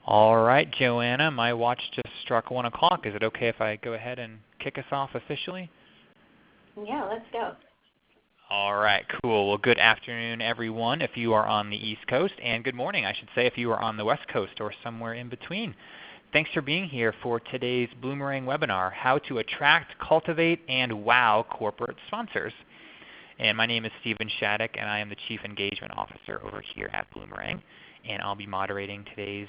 All right, Joanna, my watch just struck 1 o'clock. Is it okay if I go ahead and kick us off officially? Yeah, let's go. All right, cool. Well, good afternoon, everyone, if you are on the East Coast, and good morning, I should say, if you are on the West Coast or somewhere in between. Thanks for being here for today's Bloomerang webinar, How to Attract, Cultivate, and Wow Corporate Sponsors. And my name is Stephen Shattuck, and I am the Chief Engagement Officer over here at Bloomerang. And I'll be moderating today's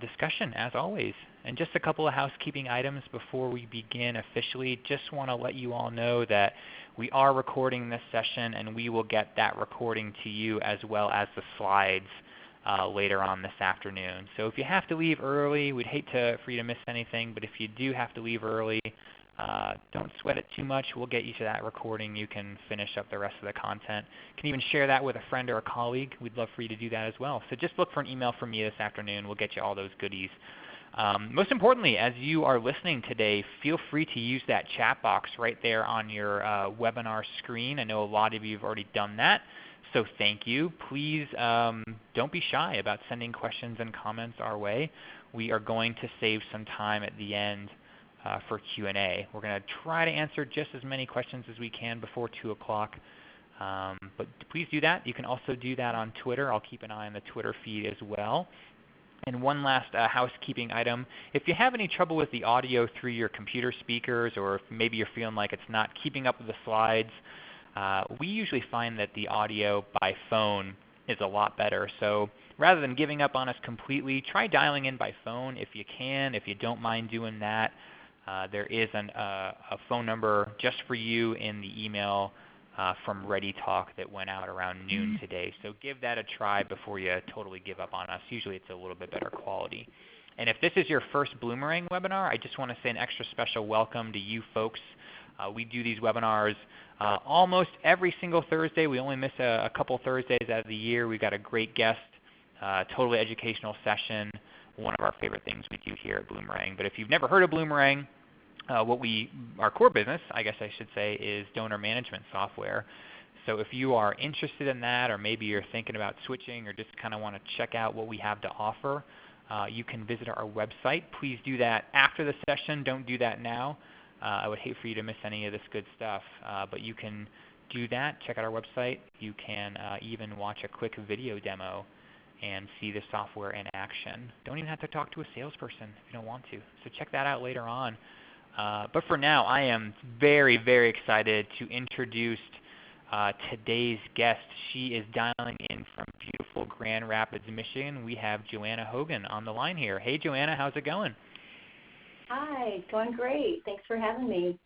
discussion, as always. And just a couple of housekeeping items before we begin officially. Just want to let you all know that we are recording this session, and we will get that recording to you as well as the slides later on this afternoon. So if you have to leave early, we'd hate for you to miss anything, but if you do have to leave early, don't sweat it too much. We'll get you to that recording. You can finish up the rest of the content. You can even share that with a friend or a colleague. We'd love for you to do that as well. So just look for an email from me this afternoon. We'll get you all those goodies. Most importantly, as you are listening today, feel free to use that chat box right there on your webinar screen. I know a lot of you have already done that, so thank you. Please don't be shy about sending questions and comments our way. We are going to save some time at the end for Q&A. We're going to try to answer just as many questions as we can before 2 o'clock. But please do that. You can also do that on Twitter. I'll keep an eye on the Twitter feed as well. And one last housekeeping item. If you have any trouble with the audio through your computer speakers, or if maybe you're feeling like it's not keeping up with the slides, we usually find that the audio by phone is a lot better. So rather than giving up on us completely, try dialing in by phone if you can, if you don't mind doing that. There is a phone number just for you in the email from Ready Talk that went out around noon today. So give that a try before you totally give up on us. Usually it's a little bit better quality. And if this is your first Bloomerang webinar, I just want to say an extra special welcome to you folks. We do these webinars almost every single Thursday. We only miss a couple Thursdays out of the year. We've got a great guest, totally educational session, one of our favorite things we do here at Bloomerang. But if you've never heard of Bloomerang, our core business, I guess I should say, is donor management software. So if you are interested in that, or maybe you're thinking about switching, or just kind of want to check out what we have to offer, you can visit our website. Please do that after the session. Don't do that now. I would hate for you to miss any of this good stuff. But you can do that. Check out our website. You can even watch a quick video demo and see the software in action. Don't even have to talk to a salesperson if you don't want to. So check that out later on. But for now, I am very, very excited to introduce today's guest. She is dialing in from beautiful Grand Rapids, Michigan. We have Joanna Hogan on the line here. Hey, Joanna, how's it going? Hi, going great. Thanks for having me.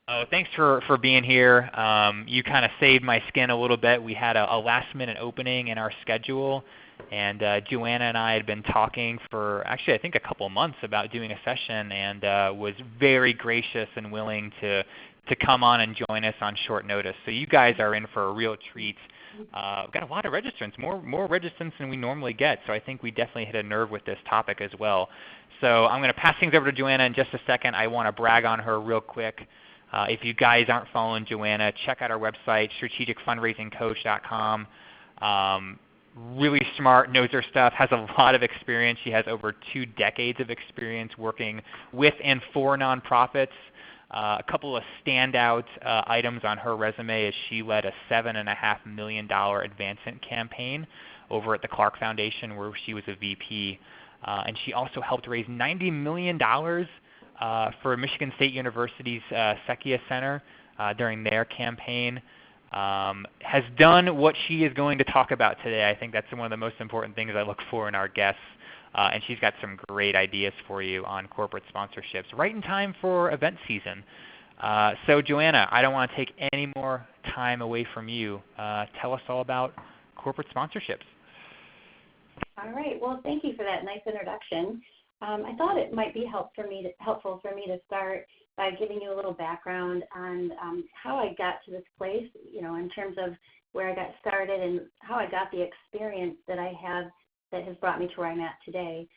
Oh, thanks for being here. You kind of saved my skin a little bit. We had a last-minute opening in our schedule, and Joanna and I had been talking for actually I think a couple months about doing a session, and was very gracious and willing to come on and join us on short notice. So you guys are in for a real treat. We've got a lot of registrants, more registrants than we normally get, so I think we definitely hit a nerve with this topic as well. So I'm going to pass things over to Joanna in just a second. I want to brag on her real quick. If you guys aren't following Joanna, check out our website, strategicfundraisingcoach.com. Really smart, knows her stuff, has a lot of experience. She has over 2 decades of experience working with and for nonprofits. A couple of standout items on her resume is she led a $7.5 million advancement campaign over at the Clark Foundation where she was a VP. And she also helped raise $90 million for Michigan State University's Sekia Center during their campaign. Has done what she is going to talk about today. I think that's one of the most important things I look for in our guests. And she's got some great ideas for you on corporate sponsorships right in time for event season. So Joanna, I don't want to take any more time away from you. Tell us all about corporate sponsorships. All right. Well, thank you for that nice introduction. I thought it might be helpful for me to start by giving you a little background on how I got to this place, in terms of where I got started and how I got the experience that I have that has brought me to where I'm at today.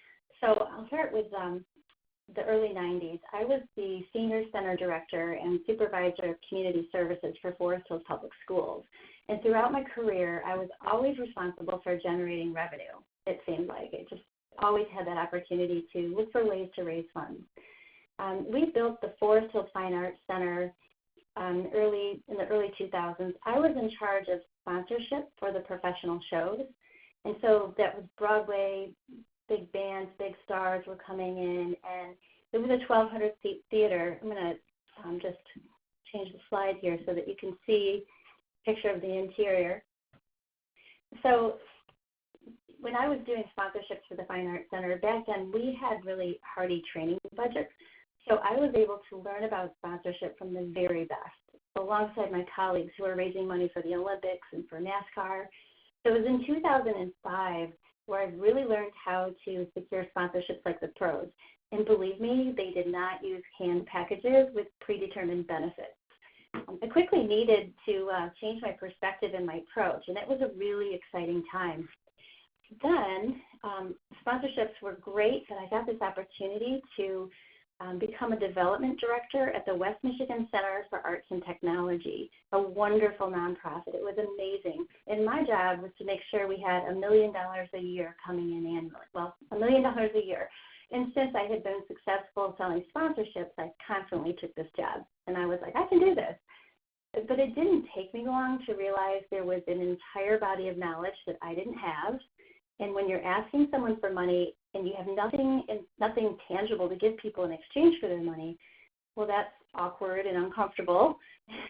So I'll start with the early 90s. I was the Senior Center Director and Supervisor of Community Services for Forest Hills Public Schools. And throughout my career, I was always responsible for generating revenue, it seemed like. It just always had that opportunity to look for ways to raise funds. We built the Forest Hill Fine Arts Center in the early 2000s. I was in charge of sponsorship for the professional shows, and so that was Broadway, big bands, big stars were coming in, and it was a 1,200-seat theater. I'm going to just change the slide here so that you can see a picture of the interior. So when I was doing sponsorships for the Fine Arts Center, back then we had really hearty training budgets. So I was able to learn about sponsorship from the very best, alongside my colleagues who are raising money for the Olympics and for NASCAR. So it was in 2005 where I really learned how to secure sponsorships like the pros. And believe me, they did not use canned packages with predetermined benefits. I quickly needed to change my perspective and my approach, and it was a really exciting time. Then sponsorships were great, and I got this opportunity to become a development director at the West Michigan Center for Arts and Technology, a wonderful nonprofit. It was amazing. And my job was to make sure we had $1 million a year coming in annually. Well, $1 million a year. And since I had been successful selling sponsorships, I constantly took this job. And I was like, I can do this. But it didn't take me long to realize there was an entire body of knowledge that I didn't have. And when you're asking someone for money and you have nothing tangible to give people in exchange for their money, well, that's awkward and uncomfortable.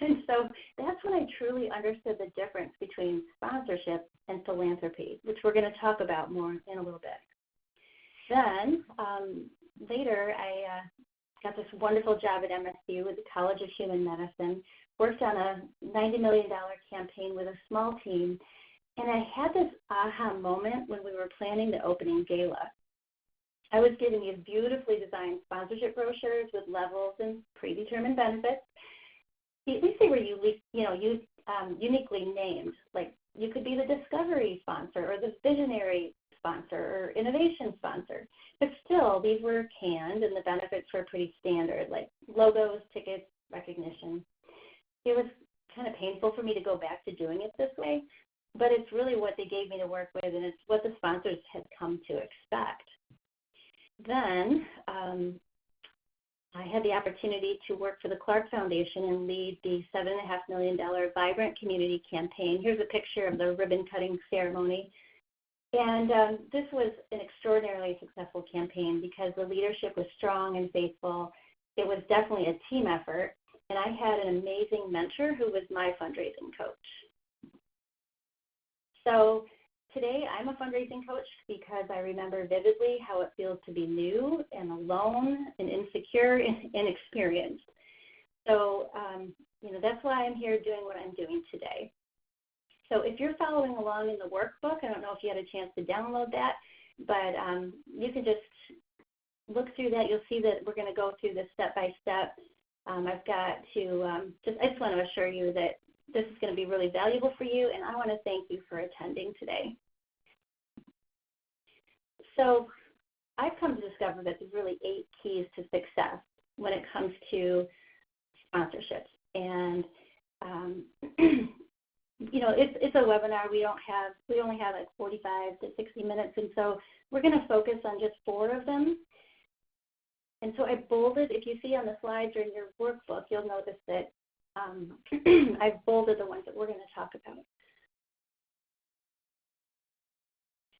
And so that's when I truly understood the difference between sponsorship and philanthropy, which we're going to talk about more in a little bit. Then later, I got this wonderful job at MSU with the College of Human Medicine, worked on a $90 million campaign with a small team, and I had this aha moment when we were planning the opening gala. I was given these beautifully designed sponsorship brochures with levels and predetermined benefits. At least they were uniquely named. Like you could be the discovery sponsor or the visionary sponsor or innovation sponsor. But still, these were canned and the benefits were pretty standard, like logos, tickets, recognition. It was kind of painful for me to go back to doing it this way, but it's really what they gave me to work with, and it's what the sponsors had come to expect. Then I had the opportunity to work for the Clark Foundation and lead the $7.5 million Vibrant Community campaign. Here's a picture of the ribbon-cutting ceremony. And this was an extraordinarily successful campaign because the leadership was strong and faithful. It was definitely a team effort, and I had an amazing mentor who was my fundraising coach. So today I'm a fundraising coach because I remember vividly how it feels to be new and alone and insecure and inexperienced. So, that's why I'm here doing what I'm doing today. So if you're following along in the workbook, I don't know if you had a chance to download that, but you can just look through that. You'll see that we're going to go through this step by step. I've got to I just want to assure you that this is going to be really valuable for you, and I want to thank you for attending today. So I've come to discover that there's really 8 keys to success when it comes to sponsorships. And it's a webinar. We only have like 45 to 60 minutes, and so we're going to focus on just 4 of them. And so I bolded, if you see on the slides or in your workbook, you'll notice that I've bolded the ones that we're going to talk about.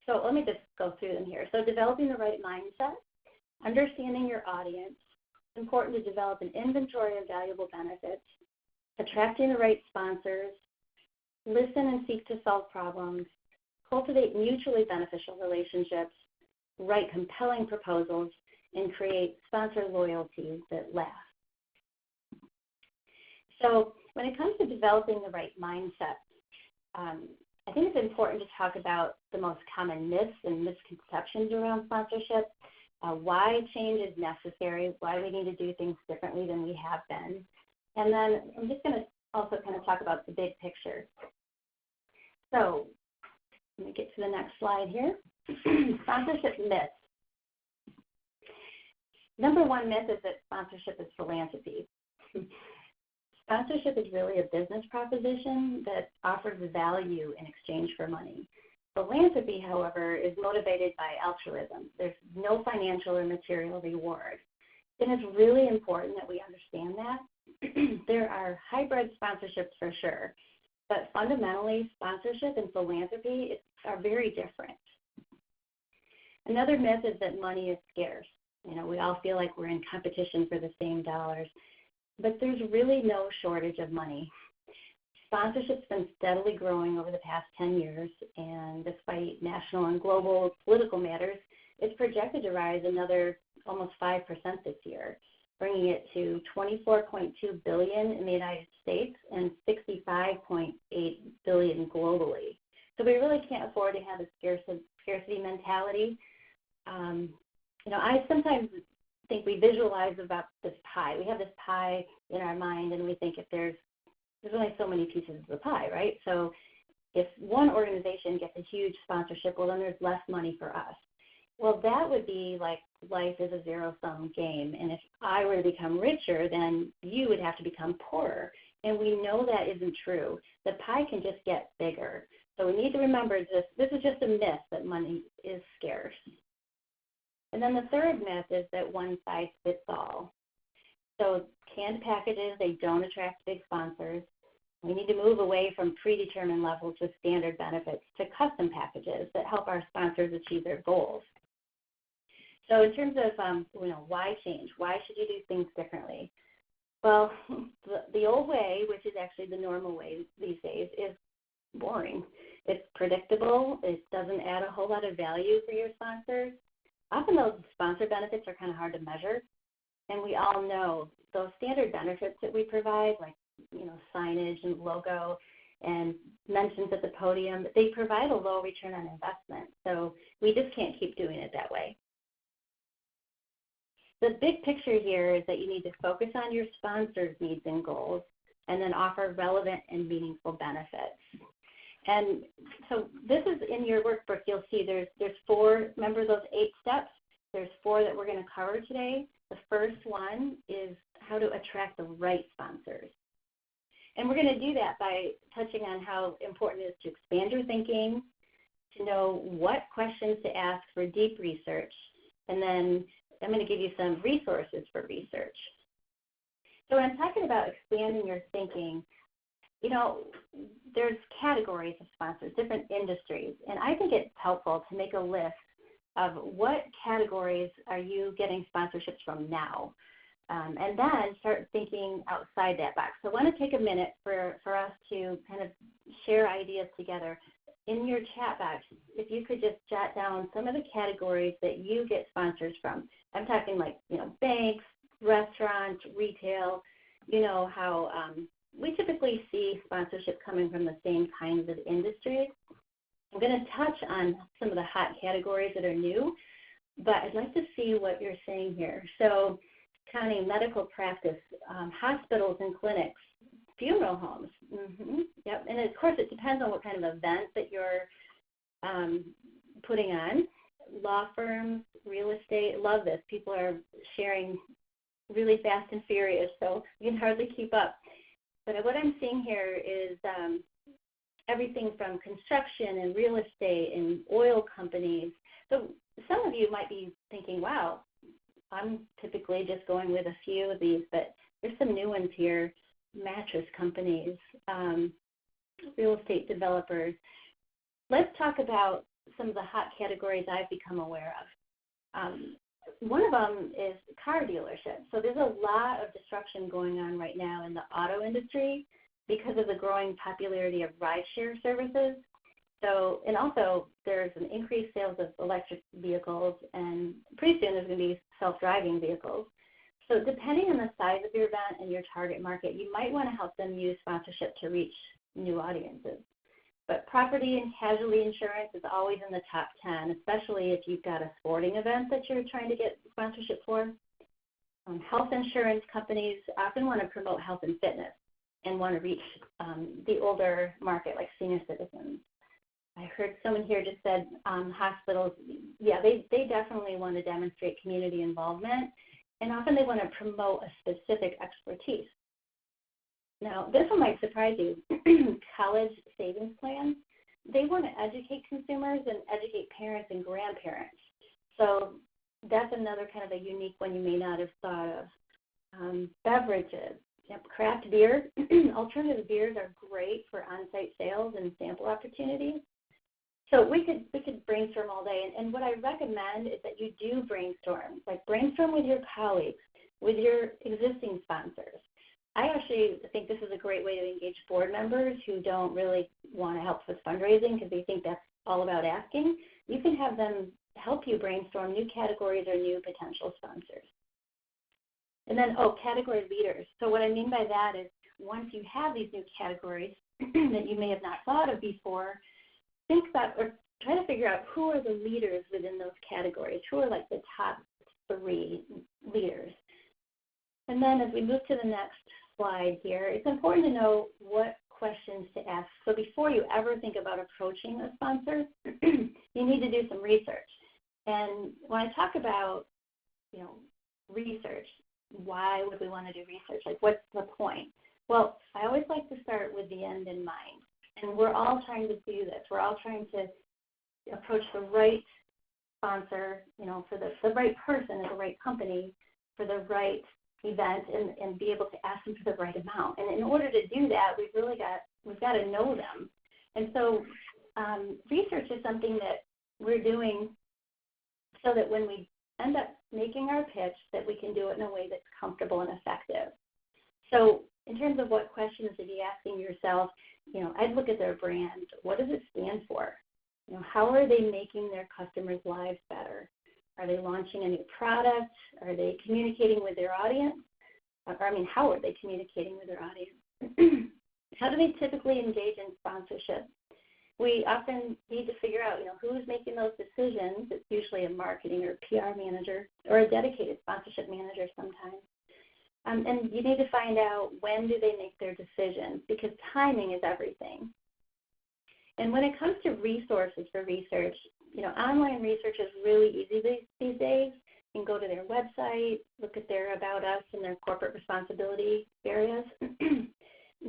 So let me just go through them here. So developing the right mindset, understanding your audience. It's important to develop an inventory of valuable benefits, attracting the right sponsors, listen and seek to solve problems, cultivate mutually beneficial relationships, write compelling proposals, and create sponsor loyalty that lasts. So when it comes to developing the right mindset, I think it's important to talk about the most common myths and misconceptions around sponsorship, why change is necessary, why we need to do things differently than we have been. And then I'm just going to also kind of talk about the big picture. So let me get to the next slide here. Sponsorship myths. Number 1 myth is that sponsorship is philanthropy. Sponsorship is really a business proposition that offers value in exchange for money. Philanthropy, however, is motivated by altruism. There's no financial or material reward. And it's really important that we understand that. There are hybrid sponsorships for sure, but fundamentally, sponsorship and philanthropy are very different. Another myth is that money is scarce. We all feel like we're in competition for the same dollars, but there's really no shortage of money. Sponsorship's been steadily growing over the past 10 years, and despite national and global political matters, it's projected to rise another almost 5% this year, bringing it to $24.2 billion in the United States and $65.8 billion globally. So we really can't afford to have a scarcity mentality. I sometimes think we visualize about this pie. We have this pie in our mind, and we think if there's only so many pieces of the pie, right? So if one organization gets a huge sponsorship, well, then there's less money for us. Well, that would be like life is a zero-sum game. And if I were to become richer, then you would have to become poorer. And we know that isn't true. The pie can just get bigger. So we need to remember this. This is just a myth that money is scarce. And then the third myth is that one size fits all. So canned packages, they don't attract big sponsors. We need to move away from predetermined levels with standard benefits to custom packages that help our sponsors achieve their goals. So in terms of, why change? Why should you do things differently? Well, the old way, which is actually the normal way these days, is boring. It's predictable. It doesn't add a whole lot of value for your sponsors. Often those sponsor benefits are kind of hard to measure. And we all know those standard benefits that we provide, like, signage and logo and mentions at the podium, they provide a low return on investment. So we just can't keep doing it that way. The big picture here is that you need to focus on your sponsor's needs and goals and then offer relevant and meaningful benefits. And so this is in your workbook. You'll see there's 4, remember those 8 steps? There's 4 that we're going to cover today. The first one is how to attract the right sponsors. And we're going to do that by touching on how important it is to expand your thinking, to know what questions to ask for deep research, and then I'm going to give you some resources for research. So when I'm talking about expanding your thinking, there's categories of sponsors, different industries, and I think it's helpful to make a list of what categories are you getting sponsorships from now, and then start thinking outside that box. So I want to take a minute for us to kind of share ideas together. In your chat box, if you could just jot down some of the categories that you get sponsors from. I'm talking like, banks, restaurants, retail, how we typically see sponsorship coming from the same kinds of industries. I'm going to touch on some of the hot categories that are new, but I'd like to see what you're saying here. So counting medical practice, hospitals and clinics, funeral homes. Yep. And of course, it depends on what kind of event that you're putting on. Law firms, real estate. Love this. People are sharing really fast and furious, so you can hardly keep up. But what I'm seeing here is everything from construction and real estate and oil companies. So some of you might be thinking, wow, I'm typically just going with a few of these, but there's some new ones here. Mattress companies, real estate developers. Let's talk about some of the hot categories I've become aware of. One of them is car dealerships. So there's a lot of disruption going on right now in the auto industry because of the growing popularity of rideshare services. So, and also there's an increased sales of electric vehicles, and pretty soon there's going to be self-driving vehicles. So depending on the size of your event and your target market, you might want to help them use sponsorship to reach new audiences. But property and casualty insurance is always in the top 10, especially if you've got a sporting event that you're trying to get sponsorship for. Health insurance companies often want to promote health and fitness and want to reach the older market, like senior citizens. I heard someone here just said hospitals, yeah, they definitely want to demonstrate community involvement, and often they want to promote a specific expertise. Now, this one might surprise you. College savings plans. they want to educate consumers and educate parents and grandparents. So that's another kind of a unique one you may not have thought of. Beverages. Yep, craft beer. Alternative beers are great for on-site sales and sample opportunities. So we could brainstorm all day. And what I recommend is that you do brainstorm. Like brainstorm with your colleagues, with your existing sponsors. I actually think this is a great way to engage board members who don't really want to help with fundraising because they think that's all about asking. You can have them help you brainstorm new categories or new potential sponsors. And then, category leaders. So what I mean by that is once you have these new categories that you may have not thought of before, think about or try to figure out who are the leaders within those categories, who are like the top 3 leaders. And then as we move to the next slide here, it's important to know what questions to ask. So before you ever think about approaching a sponsor, you need to do some research. And when I talk about, research, why would we want to do research? Like, what's the point? Well, I always like to start with the end in mind. And we're all trying to do this. We're all trying to approach the right sponsor, for the right person at the right company, for the right event, and be able to ask them for the right amount. And in order to do that, we've got to know them. And so research is something that we're doing so that when we end up making our pitch, that we can do it in a way that's comfortable and effective. So in terms of what questions to be asking yourself, I'd look at their brand. What does it stand for? How are they making their customers' lives better? Are they launching a new product? Are they communicating with their audience? How are they communicating with their audience? How do they typically engage in sponsorship? We often need to figure out, who's making those decisions. It's usually a marketing or PR manager or a dedicated sponsorship manager sometimes. And you need to find out when do they make their decisions, because timing is everything. And when it comes to resources for research, online research is really easy these days. You can go to their website, look at their About Us and their corporate responsibility areas.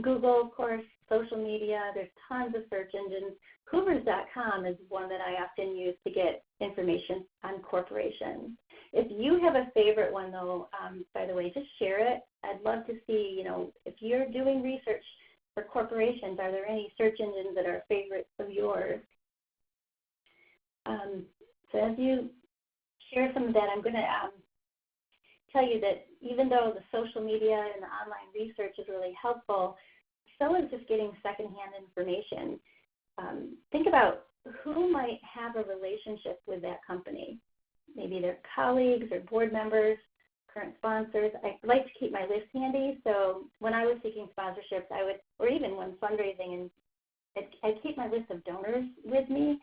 Google, of course, social media, there's tons of search engines. Hoovers.com is one that I often use to get information on corporations. If you have a favorite one, though, by the way, just share it. I'd love to see, if you're doing research for corporations, are there any search engines that are favorites of yours? So as you share some of that, I'm going to tell you that even though the social media and the online research is really helpful, so is just getting secondhand information. Think about who might have a relationship with that company. Maybe their colleagues or board members, current sponsors. I like to keep my list handy, so when I was seeking sponsorships, or even when fundraising, I keep my list of donors with me.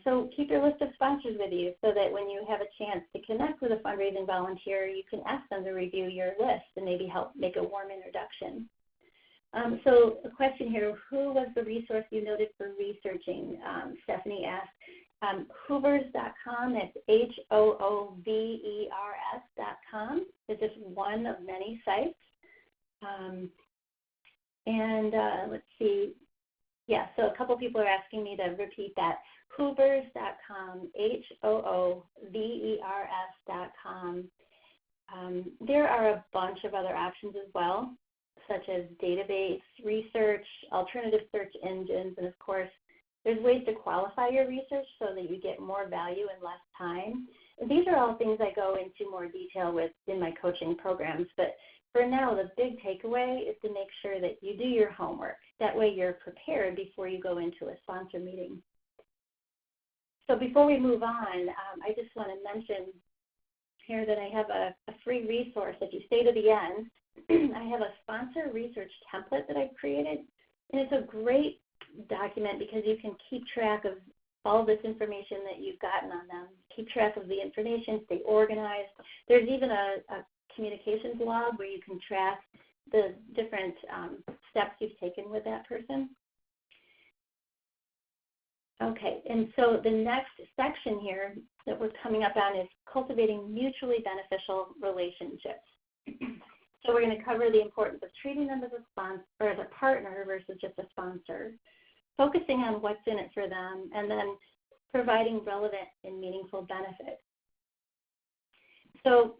So keep your list of sponsors with you so that when you have a chance to connect with a fundraising volunteer, you can ask them to review your list and maybe help make a warm introduction. So a question here, who was the resource you noted for researching? Stephanie asked. Hoovers.com, that's HOOVERS.com. It's just one of many sites. Let's see. Yeah, so a couple people are asking me to repeat that. Hoovers.com, HOOVERS.com. There are a bunch of other options as well, such as database, research, alternative search engines, and of course, there's ways to qualify your research so that you get more value in less time. And these are all things I go into more detail with in my coaching programs, but for now, the big takeaway is to make sure that you do your homework. That way you're prepared before you go into a sponsor meeting. So before we move on, I just want to mention here that I have a free resource. If you stay to the end, I have a sponsor research template that I've created, and it's a great document because you can keep track of all this information that you've gotten on them, keep track of the information, stay organized. There's even a communications log where you can track the different steps you've taken with that person. Okay, and so the next section here that we're coming up on is cultivating mutually beneficial relationships. So we're going to cover the importance of treating them as a sponsor or as a partner versus just a sponsor. focusing on what's in it for them, and then providing relevant and meaningful benefits. So,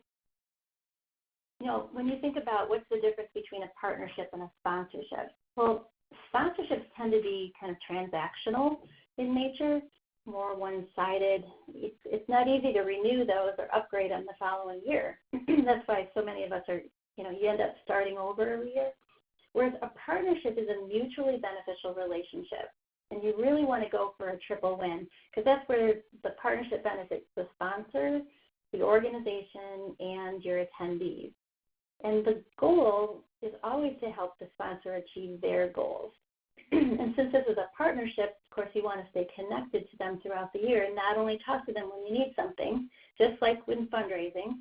when you think about what's the difference between a partnership and a sponsorship, well, sponsorships tend to be kind of transactional in nature, more one-sided. It's not easy to renew those or upgrade them the following year. That's why so many of us are, you end up starting over every year. Whereas a partnership is a mutually beneficial relationship, and you really want to go for a triple win, because that's where the partnership benefits the sponsor, the organization, and your attendees. And the goal is always to help the sponsor achieve their goals. And since this is a partnership, of course, you want to stay connected to them throughout the year and not only talk to them when you need something, just like when fundraising.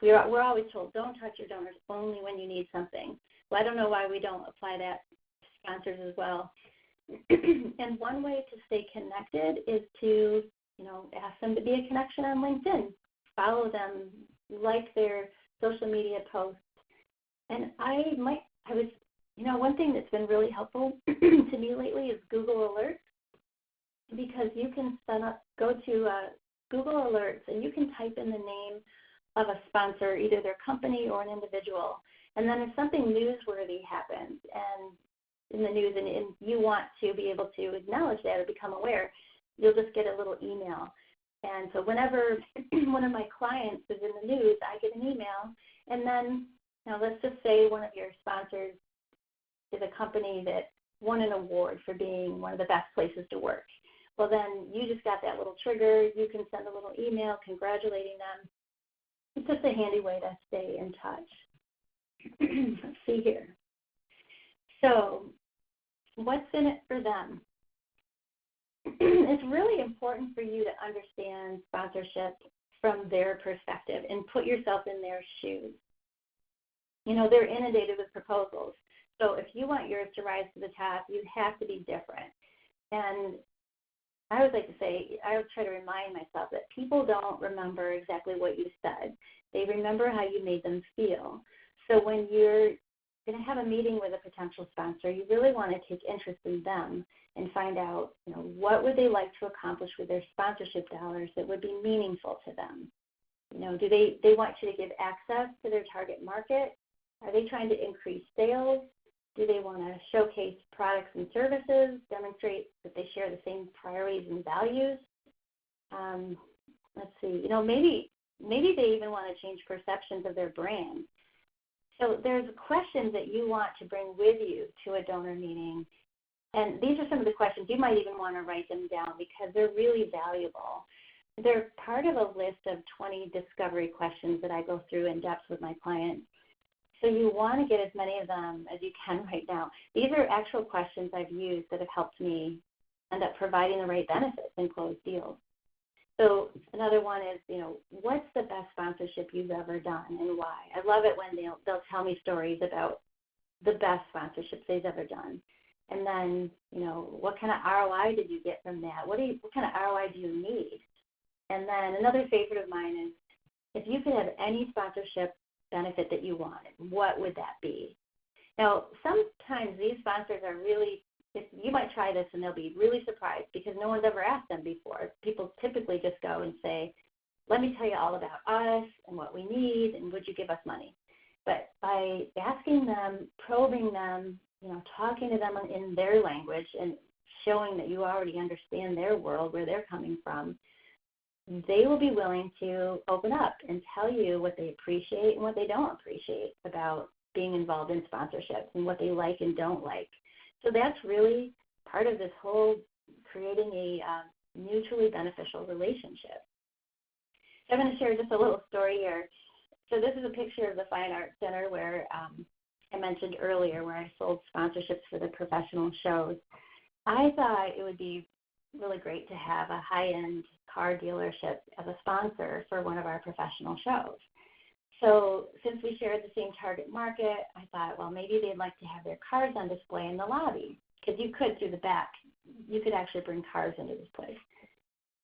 We're always told, don't touch your donors only when you need something. Well, I don't know why we don't apply that to sponsors as well. And one way to stay connected is to, ask them to be a connection on LinkedIn. Follow them, like their social media posts. And one thing that's been really helpful to me lately is Google Alerts, because you can go to Google Alerts and you can type in the name of a sponsor, either their company or an individual. And then if something newsworthy happens and in the news and you want to be able to acknowledge that or become aware, you'll just get a little email. And so whenever one of my clients is in the news, I get an email. And then, let's just say one of your sponsors is a company that won an award for being one of the best places to work. Well, then you just got that little trigger. You can send a little email congratulating them. It's just a handy way to stay in touch. Let's see here. So what's in it for them? It's really important for you to understand sponsorship from their perspective and put yourself in their shoes. They're inundated with proposals. So if you want yours to rise to the top, you have to be different. And I always like to say, I always try to remind myself that people don't remember exactly what you said. They remember how you made them feel. So when you're going to have a meeting with a potential sponsor, you really want to take interest in them and find out, what would they like to accomplish with their sponsorship dollars that would be meaningful to them. Do they want you to give access to their target market? Are they trying to increase sales? Do they want to showcase products and services, demonstrate that they share the same priorities and values? Let's see, maybe they even want to change perceptions of their brand. So there's questions that you want to bring with you to a donor meeting. And these are some of the questions. You might even want to write them down because they're really valuable. They're part of a list of 20 discovery questions that I go through in depth with my clients. So you want to get as many of them as you can right now. These are actual questions I've used that have helped me end up providing the right benefits and close deals. So another one is, what's the best sponsorship you've ever done and why? I love it when they'll tell me stories about the best sponsorships they've ever done. And then, what kind of ROI did you get from that? What kind of ROI do you need? And then another favorite of mine is, if you could have any sponsorship benefit that you wanted, what would that be? Now, sometimes these sponsors are really, you might try this and they'll be really surprised because no one's ever asked them before. People typically just go and say, let me tell you all about us and what we need and would you give us money? But by asking them, probing them, talking to them in their language and showing that you already understand their world, where they're coming from, they will be willing to open up and tell you what they appreciate and what they don't appreciate about being involved in sponsorships and what they like and don't like. So that's really part of this whole creating a mutually beneficial relationship. So I'm going to share just a little story here. So this is a picture of the Fine Arts Center where I mentioned earlier, where I sold sponsorships for the professional shows. I thought it would be really great to have a high-end car dealership as a sponsor for one of our professional shows. So since we shared the same target market, I thought, well, maybe they'd like to have their cars on display in the lobby, because you could, through the back, you could actually bring cars into this place.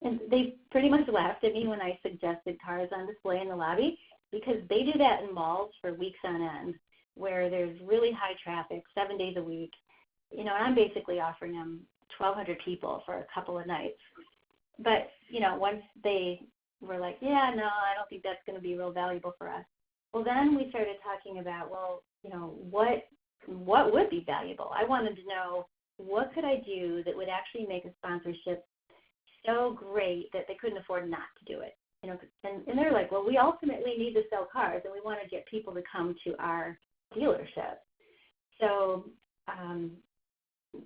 And they pretty much laughed at me when I suggested cars on display in the lobby, because they do that in malls for weeks on end, where there's really high traffic 7 days a week, and I'm basically offering them 1,200 people for a couple of nights. But, once they were like, yeah, no, I don't think that's going to be real valuable for us. Well, then we started talking about, what would be valuable? I wanted to know, what could I do that would actually make a sponsorship so great that they couldn't afford not to do it? And they're like, well, we ultimately need to sell cars, and we want to get people to come to our dealership. So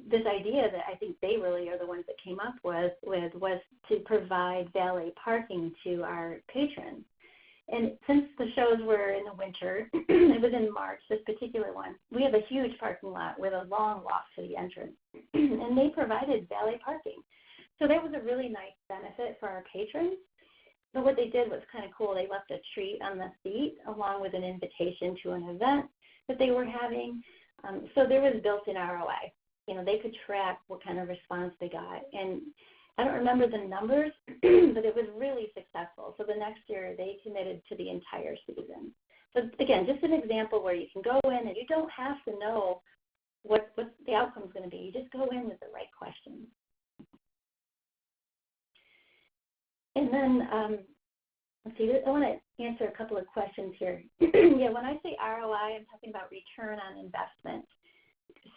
this idea that I think they really are the ones that came up with was to provide valet parking to our patrons. And since the shows were in the winter, it was in March, this particular one, we have a huge parking lot with a long walk to the entrance, and they provided valet parking. So that was a really nice benefit for our patrons. But what they did was kind of cool. They left a treat on the seat along with an invitation to an event that they were having. So there was built-in ROI. They could track what kind of response they got. And I don't remember the numbers, but it was really successful. So the next year they committed to the entire season. So again, just an example where you can go in and you don't have to know what the outcome is going to be. You just go in with the right questions. And then, let's see, I want to answer a couple of questions here. Yeah, when I say ROI, I'm talking about return on investment.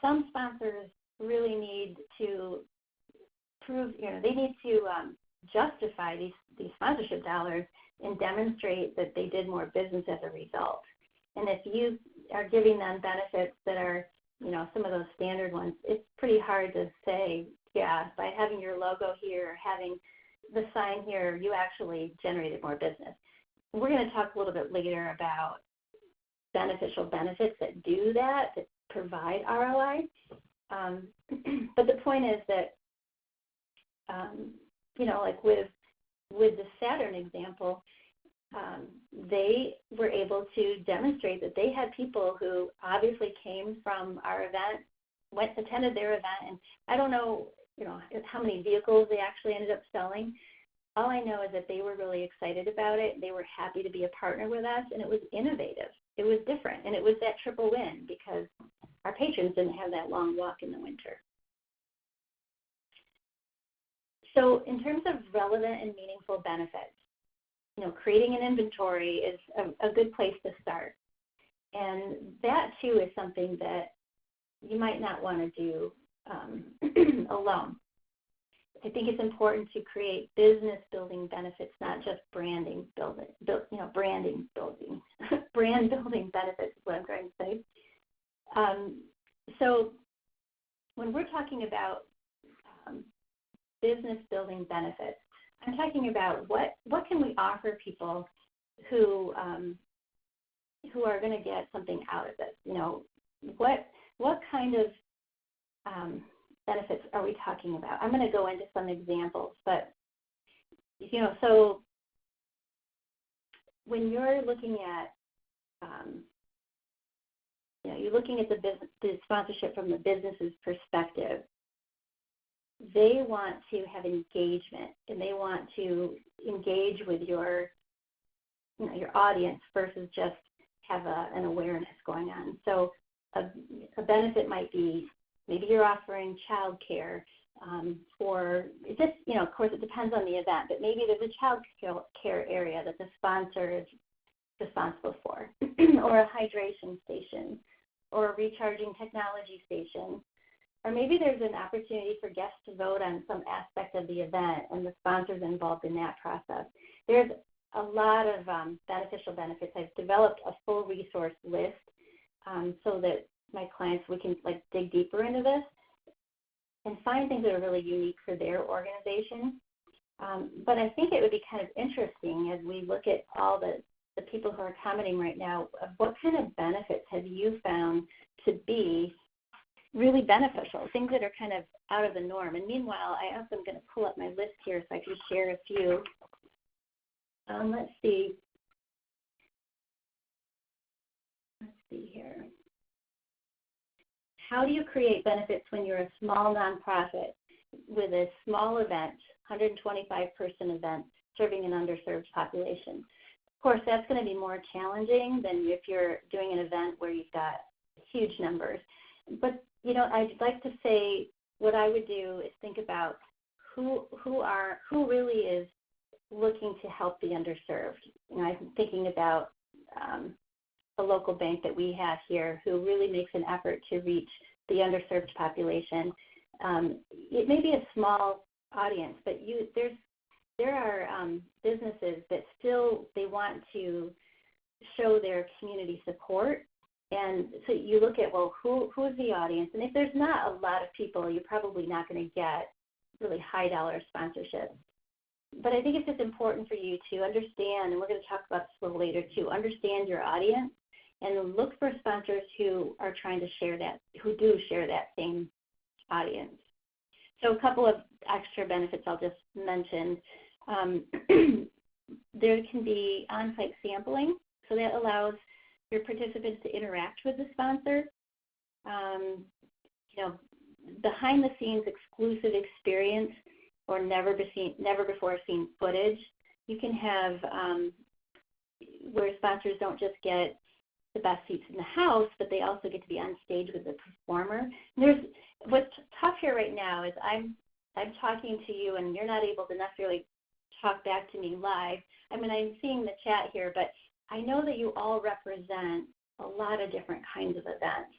Some sponsors really need to prove, they need to justify these sponsorship dollars and demonstrate that they did more business as a result. And if you are giving them benefits that are, some of those standard ones, it's pretty hard to say, yeah, by having your logo here, having the sign here, you actually generated more business. We're going to talk a little bit later about beneficial benefits that do that provide ROI. But the point is that, like with the Saturn example, they were able to demonstrate that they had people who obviously came from our event, attended their event, and I don't know, how many vehicles they actually ended up selling. All I know is that they were really excited about it. They were happy to be a partner with us, and it was innovative. It was different, and it was that triple win because our patrons didn't have that long walk in the winter. So in terms of relevant and meaningful benefits, creating an inventory is a good place to start. And that, too, is something that you might not want to do alone. I think it's important to create business building benefits, not just brand building benefits is what I'm trying to say. So when we're talking about business building benefits, I'm talking about what can we offer people who are going to get something out of this? What kind of benefits are we talking about? I'm going to go into some examples, but so when you're looking at you're looking at the sponsorship from the business's perspective, they want to have engagement, and they want to engage with your audience versus just have an awareness going on. So a benefit might be maybe you're offering child care, or it just, of course, it depends on the event, but maybe there's a child care area that the sponsor is responsible for, or a hydration station, or a recharging technology station. Or maybe there's an opportunity for guests to vote on some aspect of the event, and the sponsor's involved in that process. There's a lot of beneficial benefits. I've developed a full resource list so that my clients, we can dig deeper into this and find things that are really unique for their organization. But I think it would be kind of interesting as we look at all the people who are commenting right now, of what kind of benefits have you found to be really beneficial, things that are kind of out of the norm. And meanwhile, I also am going to pull up my list here so I can share a few. Let's see here. How do you create benefits when you're a small nonprofit with a small event, 125-person event, serving an underserved population? Of course, that's going to be more challenging than if you're doing an event where you've got huge numbers. But I'd like to say what I would do is think about who really is looking to help the underserved. I'm thinking about a local bank that we have here who really makes an effort to reach the underserved population. It may be a small audience, but there are businesses that still they want to show their community support. And so you look at, well, who is the audience? And if there's not a lot of people, you're probably not going to get really high dollar sponsorship. But I think it's just important for you to understand, and we're going to talk about this a little later too, understand your audience and look for sponsors who are trying to share that, who do share that same audience. So a couple of extra benefits I'll just mention. There can be on-site sampling, so that allows your participants to interact with the sponsor. Behind the scenes exclusive experience or never before seen footage. You can have where sponsors don't just get the best seats in the house, but they also get to be on stage with the performer. What's tough here right now is I'm talking to you and you're not able to necessarily talk back to me live. I mean, I'm seeing the chat here, but I know that you all represent a lot of different kinds of events.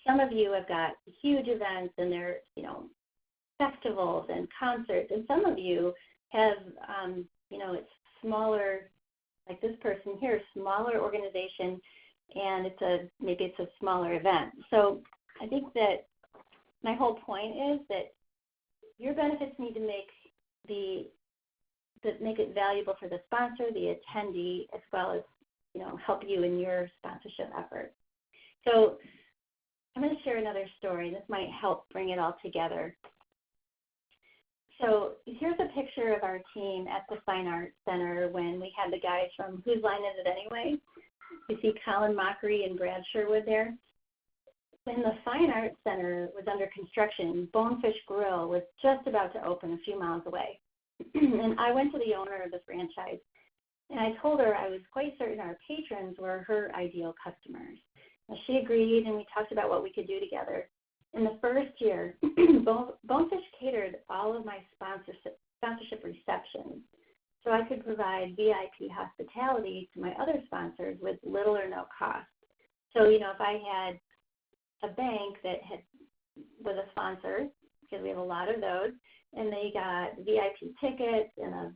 Some of you have got huge events and they're, festivals and concerts, and some of you have, it's smaller, like this person here, smaller organization, and maybe it's a smaller event. So I think that my whole point is that your benefits need to make it valuable for the sponsor, the attendee, as well as help you in your sponsorship effort. So I'm going to share another story. This might help bring it all together. So here's a picture of our team at the Fine Arts Center when we had the guys from Whose Line Is It Anyway? You see Colin Mockery and Brad Sherwood there. When the Fine Arts Center was under construction, Bonefish Grill was just about to open a few miles away. And I went to the owner of the franchise, and I told her I was quite certain our patrons were her ideal customers. Well, she agreed, and we talked about what we could do together. In the first year, Bonefish catered all of my sponsorship receptions, so I could provide VIP hospitality to my other sponsors with little or no cost. So, if I had a bank that was a sponsor, because we have a lot of those, and they got VIP tickets and a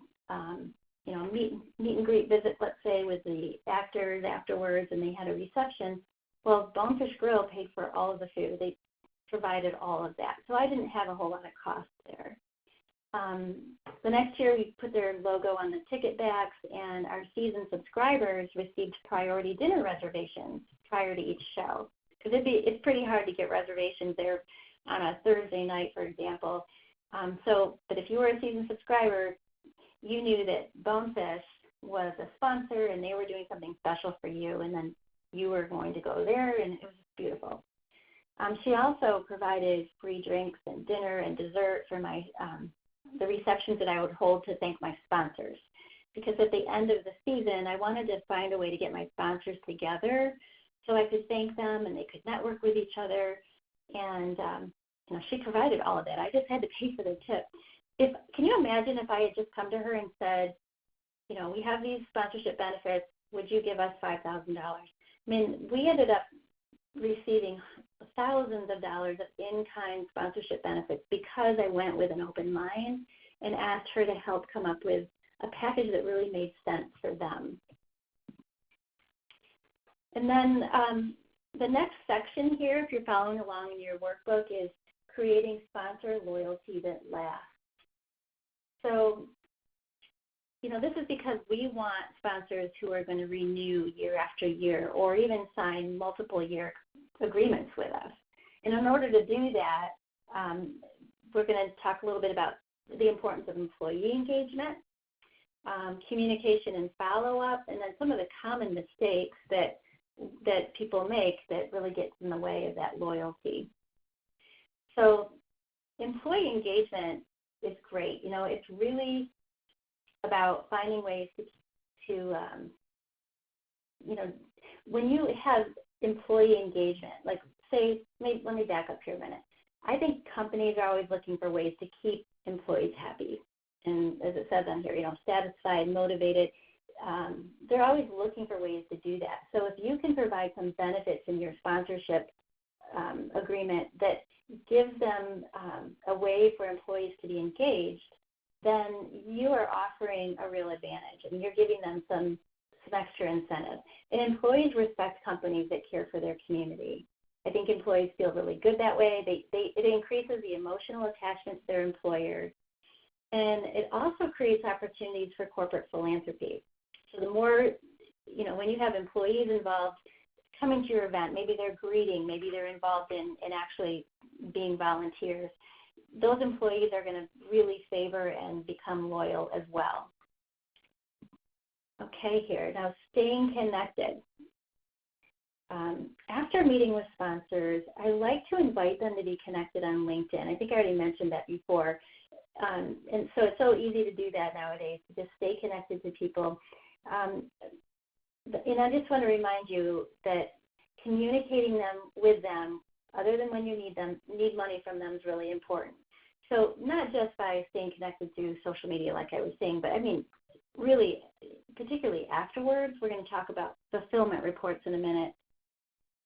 meet and greet visit, let's say, with the actors afterwards, and they had a reception. Well, Bonefish Grill paid for all of the food. They provided all of that. So I didn't have a whole lot of cost there. The next year, we put their logo on the ticket backs, and our season subscribers received priority dinner reservations prior to each show. Because it's pretty hard to get reservations there on a Thursday night, for example. But if you were a season subscriber, you knew that Bonefish was a sponsor, and they were doing something special for you, and then you were going to go there, and it was beautiful. She also provided free drinks and dinner and dessert for the receptions that I would hold to thank my sponsors. Because at the end of the season, I wanted to find a way to get my sponsors together so I could thank them and they could network with each other. And she provided all of that. I just had to pay for the tip. Can you imagine if I had just come to her and said, we have these sponsorship benefits. Would you give us $5,000? I mean, we ended up receiving thousands of dollars of in-kind sponsorship benefits because I went with an open mind and asked her to help come up with a package that really made sense for them. And then the next section here, if you're following along in your workbook, is creating sponsor loyalty that lasts. So, this is because we want sponsors who are going to renew year after year or even sign multiple year agreements with us. And in order to do that, we're going to talk a little bit about the importance of employee engagement, communication and follow-up, and then some of the common mistakes that people make that really gets in the way of that loyalty. So employee engagement is great. It's really about finding ways to when you have employee engagement, like let me back up here a minute. I think companies are always looking for ways to keep employees happy. And as it says on here, satisfied, motivated. They're always looking for ways to do that. So if you can provide some benefits in your sponsorship agreement that gives them a way for employees to be engaged, then you are offering a real advantage, and you're giving them some extra incentive. And employees respect companies that care for their community. I think employees feel really good that way. It increases the emotional attachment to their employers, and it also creates opportunities for corporate philanthropy. So the more, when you have employees involved coming to your event, maybe they're greeting, maybe they're involved in actually being volunteers, those employees are going to really favor and become loyal as well. Okay, here, now staying connected. After meeting with sponsors, I like to invite them to be connected on LinkedIn. I think I already mentioned that before. And so it's so easy to do that nowadays, to just stay connected to people. And I just want to remind you that communicating with them, other than when you need money from them, is really important. So not just by staying connected through social media, like I was saying, but I mean, really, particularly afterwards. We're going to talk about fulfillment reports in a minute.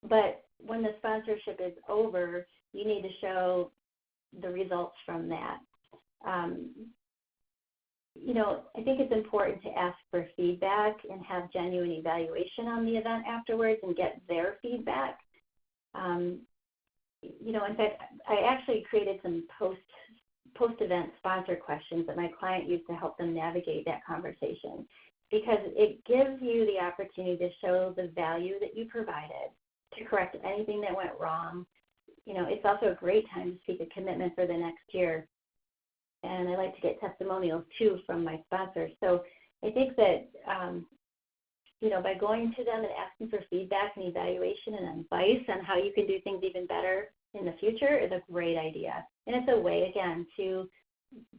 But when the sponsorship is over, you need to show the results from that. I think it's important to ask for feedback and have genuine evaluation on the event afterwards and get their feedback. In fact, I actually created some post-event sponsor questions that my client used to help them navigate that conversation, because it gives you the opportunity to show the value that you provided, to correct anything that went wrong. It's also a great time to seek a commitment for the next year. And I like to get testimonials, too, from my sponsors. So I think that, by going to them and asking for feedback and evaluation and advice on how you can do things even better in the future is a great idea. And it's a way, again, to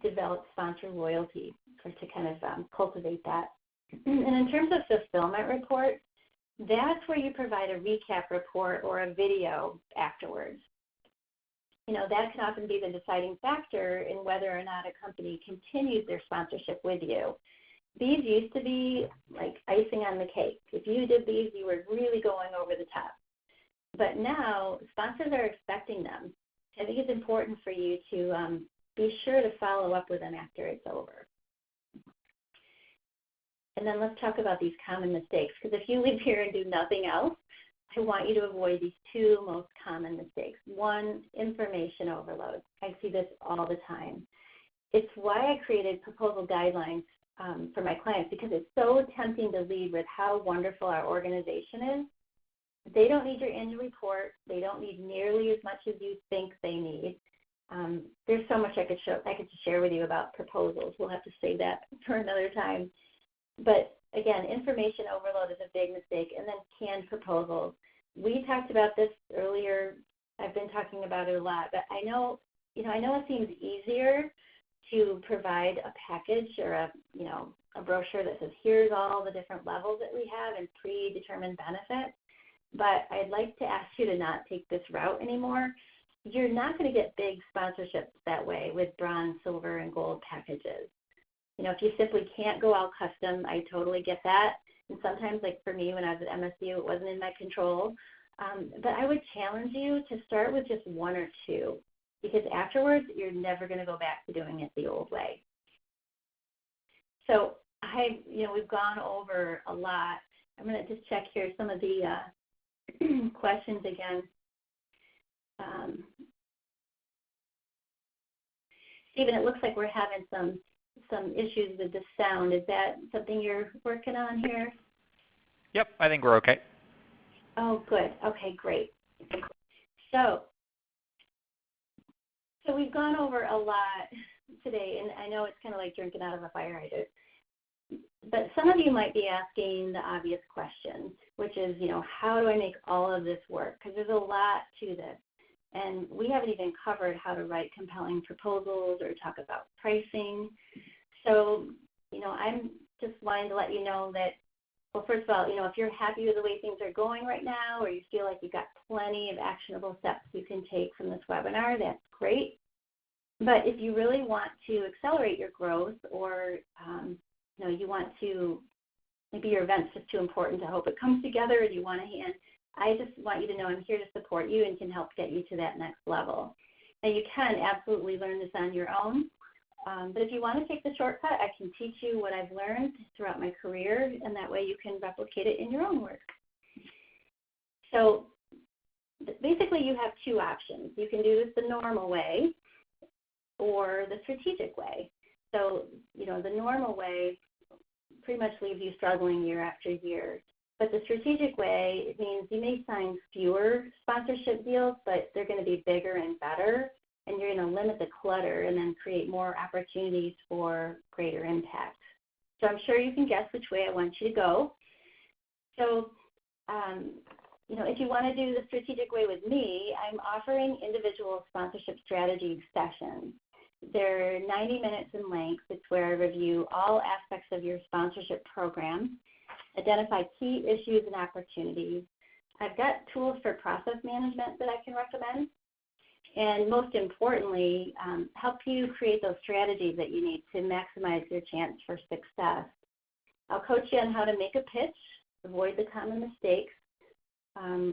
develop sponsor loyalty, or to kind of cultivate that. And in terms of fulfillment reports, that's where you provide a recap report or a video afterwards. That can often be the deciding factor in whether or not a company continues their sponsorship with you. These used to be like icing on the cake. If you did these, you were really going over the top. But now, sponsors are expecting them. I think it's important for you to be sure to follow up with them after it's over. And then let's talk about these common mistakes, because if you leave here and do nothing else, I want you to avoid these two most common mistakes. One, information overload. I see this all the time. It's why I created proposal guidelines for my clients, because it's so tempting to lead with how wonderful our organization is. They don't need your annual report. They don't need nearly as much as you think they need. There's so much I could share with you about proposals. We'll have to save that for another time. But again, information overload is a big mistake. And then canned proposals. We talked about this earlier. I've been talking about it a lot, but I know it seems easier to provide a package or a brochure that says, here's all the different levels that we have and predetermined benefits. But I'd like to ask you to not take this route anymore. You're not going to get big sponsorships that way with bronze, silver, and gold packages. If you simply can't go all custom, I totally get that. And sometimes, like for me, when I was at MSU, it wasn't in my control. But I would challenge you to start with just one or two, because afterwards, you're never going to go back to doing it the old way. So we've gone over a lot. I'm going to just check here some of the questions again. Stephen, it looks like we're having some issues with the sound. Is that something you're working on here? Yep, I think we're okay. Oh, good. Okay, great. So we've gone over a lot today, and I know it's kind of like drinking out of a fire hydrant. But some of you might be asking the obvious question, which is, how do I make all of this work? Because there's a lot to this. And we haven't even covered how to write compelling proposals or talk about pricing. So, I'm just wanting to let you know that Well, first of all, if you're happy with the way things are going right now, or you feel like you've got plenty of actionable steps you can take from this webinar, that's great. But if you really want to accelerate your growth, or you want to, maybe your event's just too important to hope it comes together and you want a hand, I just want you to know I'm here to support you and can help get you to that next level. Now, you can absolutely learn this on your own, but if you want to take the shortcut, I can teach you what I've learned throughout my career, and that way you can replicate it in your own work. So basically you have two options. You can do this the normal way or the strategic way. So, the normal way pretty much leaves you struggling year after year. But the strategic way, it means you may sign fewer sponsorship deals, but they're going to be bigger and better, and you're going to limit the clutter and then create more opportunities for greater impact. So I'm sure you can guess which way I want you to go. So, if you want to do the strategic way with me, I'm offering individual sponsorship strategy sessions. They're 90 minutes in length. It's where I review all aspects of your sponsorship program, identify key issues and opportunities. I've got tools for process management that I can recommend, and most importantly, help you create those strategies that you need to maximize your chance for success. I'll coach you on how to make a pitch, avoid the common mistakes,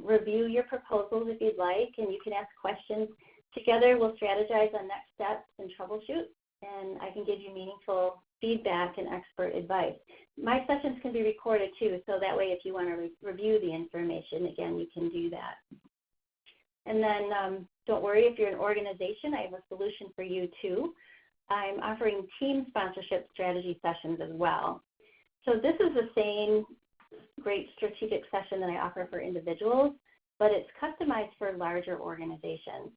review your proposals if you'd like, and you can ask questions. Together, we'll strategize on next steps and troubleshoot, and I can give you meaningful feedback and expert advice. My sessions can be recorded too, so that way if you want to review the information, again, you can do that. And then don't worry, if you're an organization, I have a solution for you too. I'm offering team sponsorship strategy sessions as well. So this is the same great strategic session that I offer for individuals, but it's customized for larger organizations.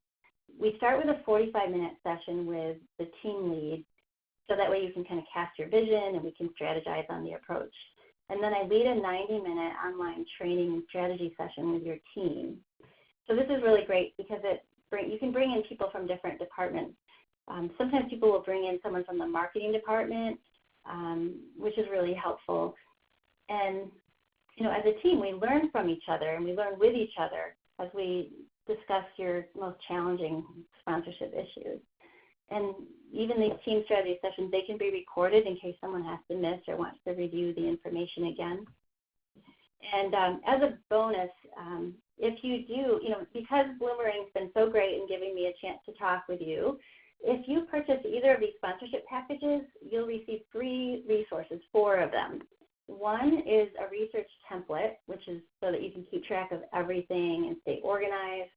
We start with a 45-minute session with the team lead, so that way you can kind of cast your vision and we can strategize on the approach. And then I lead a 90-minute online training and strategy session with your team. So this is really great because you can bring in people from different departments. Sometimes people will bring in someone from the marketing department, which is really helpful. And, as a team, we learn from each other and we learn with each other as we discuss your most challenging sponsorship issues. And even these team strategy sessions, they can be recorded in case someone has to miss or wants to review the information again. And as a bonus, if you do, because Bloomerang's been so great in giving me a chance to talk with you, if you purchase either of these sponsorship packages, you'll receive 3 resources, 4 of them. One is a research template, which is so that you can keep track of everything and stay organized.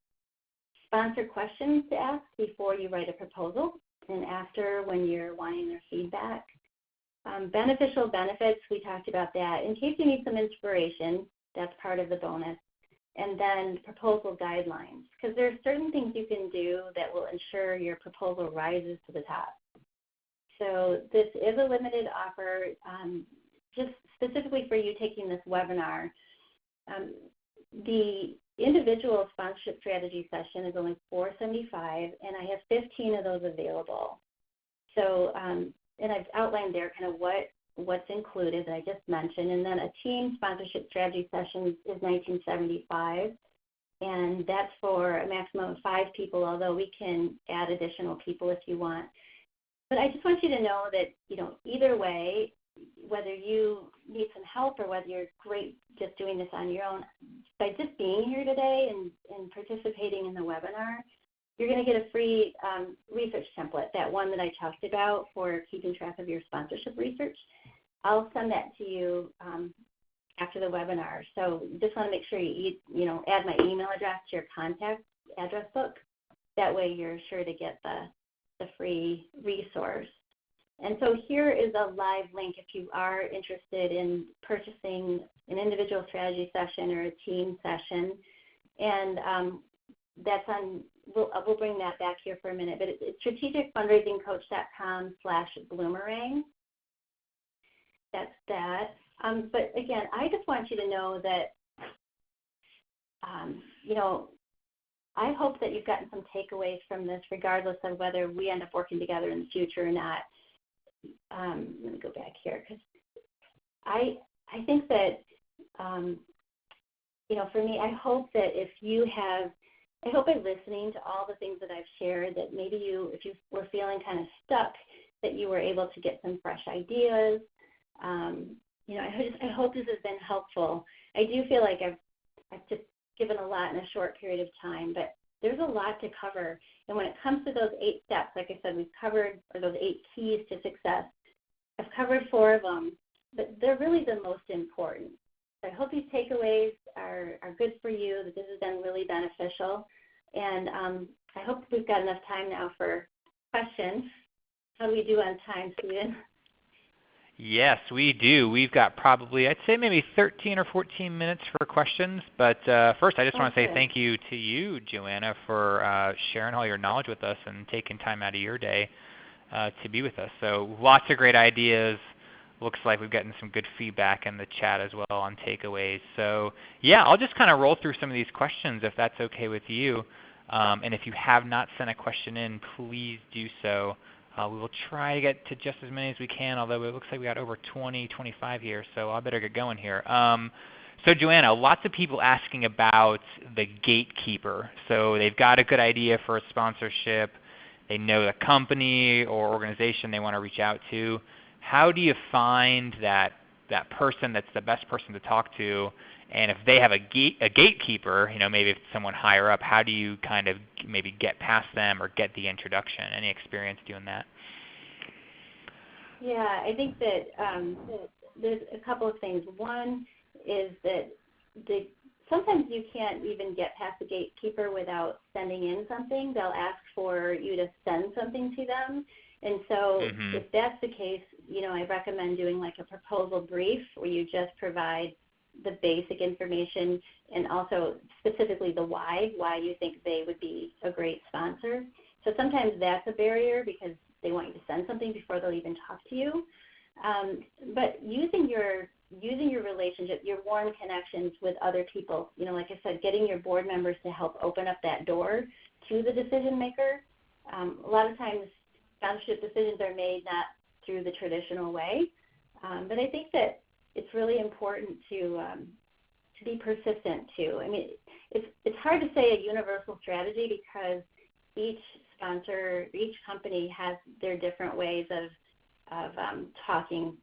Sponsor questions to ask before you write a proposal and after when you're wanting their feedback. Beneficial benefits, we talked about that. In case you need some inspiration, that's part of the bonus. And then proposal guidelines, because there are certain things you can do that will ensure your proposal rises to the top. So this is a limited offer, just specifically for you taking this webinar. The individual sponsorship strategy session is only $475, and I have 15 of those available. So, and I've outlined there kind of what's included that I just mentioned, and then a team sponsorship strategy session is $1975, and that's for a maximum of 5 people, although we can add additional people if you want. But I just want you to know that, either way, whether you need some help or whether you're great just doing this on your own, by just being here today and participating in the webinar, you're going to get a free research template, that one that I talked about for keeping track of your sponsorship research. I'll send that to you after the webinar. So just want to make sure you add my email address to your contact address book. That way you're sure to get the free resource. And so here is a live link if you are interested in purchasing an individual strategy session or a team session. And that's on, we'll bring that back here for a minute, but it's strategicfundraisingcoach.com/bloomerang. That's that. But again, I just want you to know that, I hope that you've gotten some takeaways from this, regardless of whether we end up working together in the future or not. Let me go back here, because I think that um, for me, I hope that I hope by listening to all the things that I've shared that maybe if you were feeling kind of stuck, that you were able to get some fresh ideas. I hope this has been helpful. I do feel like I've just given a lot in a short period of time, but there's a lot to cover. And when it comes to those 8 steps, like I said, or those 8 keys to success, I've covered 4 of them, but they're really the most important. So I hope these takeaways are good for you, that this has been really beneficial. And I hope we've got enough time now for questions. How do we do on time, Stephen? Yes, we do. We've got probably, I'd say maybe 13 or 14 minutes for questions. But first, I just want to say thank you to you, Joanna, for sharing all your knowledge with us and taking time out of your day to be with us. So lots of great ideas. Looks like we've gotten some good feedback in the chat as well on takeaways. So yeah, I'll just kind of roll through some of these questions if that's okay with you. And if you have not sent a question in, please do so. We will try to get to just as many as we can, although it looks like we got over 20, 25 here, so I better get going here. So Joanna, lots of people asking about the gatekeeper. So they've got a good idea for a sponsorship. They know the company or organization they want to reach out to. How do you find that person that's the best person to talk to? And if they have a gatekeeper, maybe if someone higher up, how do you kind of maybe get past them or get the introduction? Any experience doing that? Yeah, I think that there's a couple of things. One is that sometimes you can't even get past the gatekeeper without sending in something. They'll ask for you to send something to them. And so if that's the case, I recommend doing like a proposal brief where you just provide the basic information and also specifically the why you think they would be a great sponsor. So sometimes that's a barrier because they want you to send something before they'll even talk to you. But using your relationship, your warm connections with other people, like I said, getting your board members to help open up that door to the decision maker. A lot of times sponsorship decisions are made not through the traditional way, but I think that it's really important to be persistent too. I mean, it's hard to say a universal strategy because each sponsor, each company has their different ways of talking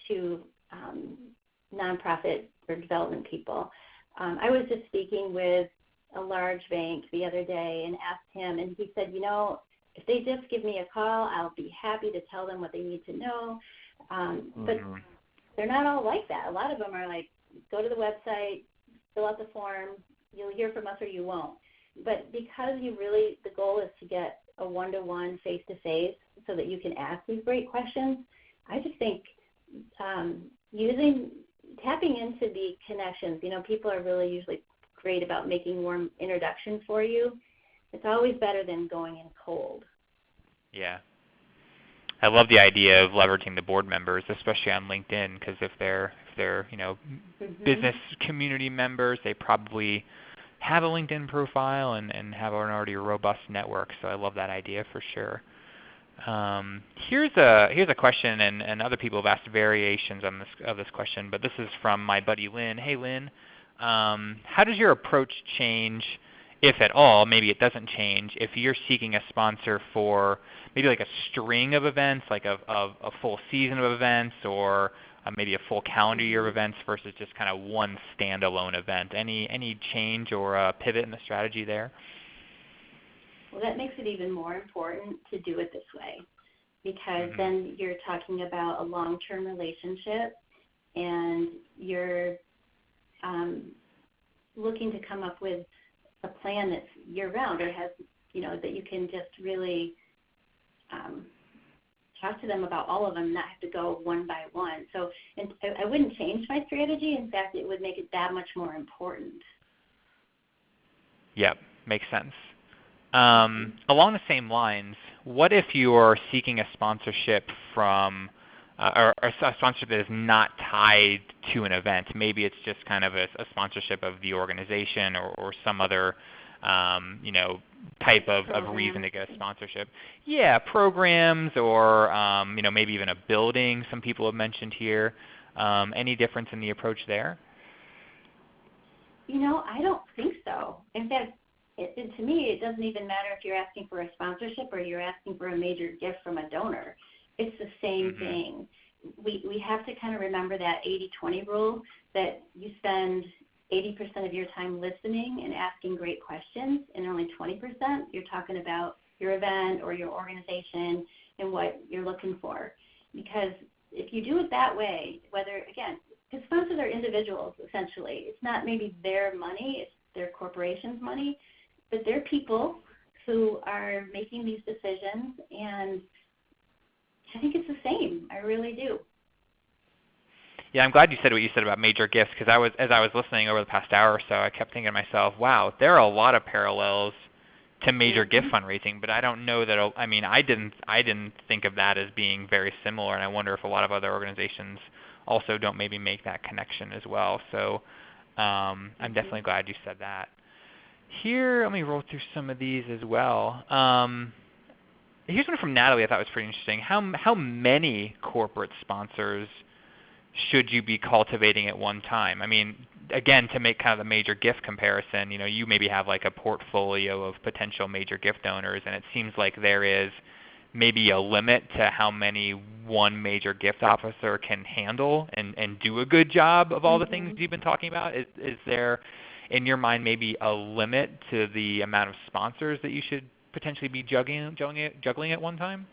to nonprofit or development people. I was just speaking with a large bank the other day and asked him, and he said, if they just give me a call, I'll be happy to tell them what they need to know. But they're not all like that. A lot of them are like, go to the website, fill out the form, you'll hear from us or you won't. But because the goal is to get a one-to-one, face-to-face so that you can ask these great questions, I just think tapping into the connections, people are really usually great about making warm introductions for you. It's always better than going in cold. Yeah. I love the idea of leveraging the board members, especially on LinkedIn, because if they're business community members, they probably have a LinkedIn profile and have already a robust network. So I love that idea for sure. Here's a question, and other people have asked variations of this question, but this is from my buddy Lynn. Hey Lynn, how does your approach change, if at all? Maybe it doesn't change if you're seeking a sponsor for maybe like a string of events, like a full season of events, or maybe a full calendar year of events versus just kind of one standalone event. Any change or pivot in the strategy there? Well, that makes it even more important to do it this way because then you're talking about a long-term relationship and you're looking to come up with a plan that's year-round or has, that you can just really talk to them about all of them, not have to go one by one. So I wouldn't change my strategy. In fact, it would make it that much more important. Yep, makes sense. Along the same lines, what if you're seeking a sponsorship from or a sponsorship that is not tied to an event? Maybe it's just kind of a sponsorship of the organization or some other type of reason to get a sponsorship. Yeah, programs or maybe even a building some people have mentioned here. Any difference in the approach there? I don't think so. In fact, to me, it doesn't even matter if you're asking for a sponsorship or you're asking for a major gift from a donor. It's the same thing. We have to kind of remember that 80-20 rule, that you spend 80% of your time listening and asking great questions, and only 20% you're talking about your event or your organization and what you're looking for. Because if you do it that way, because sponsors are individuals, essentially. It's not maybe their money, it's their corporation's money, but they're people who are making these decisions, and I think it's the same. I really do. Yeah, I'm glad you said what you said about major gifts, because as I was listening over the past hour or so, I kept thinking to myself, wow, there are a lot of parallels to major gift fundraising, but I don't know that. I didn't think of that as being very similar, and I wonder if a lot of other organizations also don't maybe make that connection as well. So I'm definitely glad you said that. Here, let me roll through some of these as well. Here's one from Natalie I thought was pretty interesting. How many corporate sponsors should you be cultivating at one time? I mean, again, to make kind of the major gift comparison, you maybe have like a portfolio of potential major gift donors, and it seems like there is maybe a limit to how many one major gift officer can handle and do a good job of all the things you've been talking about. Is there, in your mind, maybe a limit to the amount of sponsors that you should potentially be juggling at one time?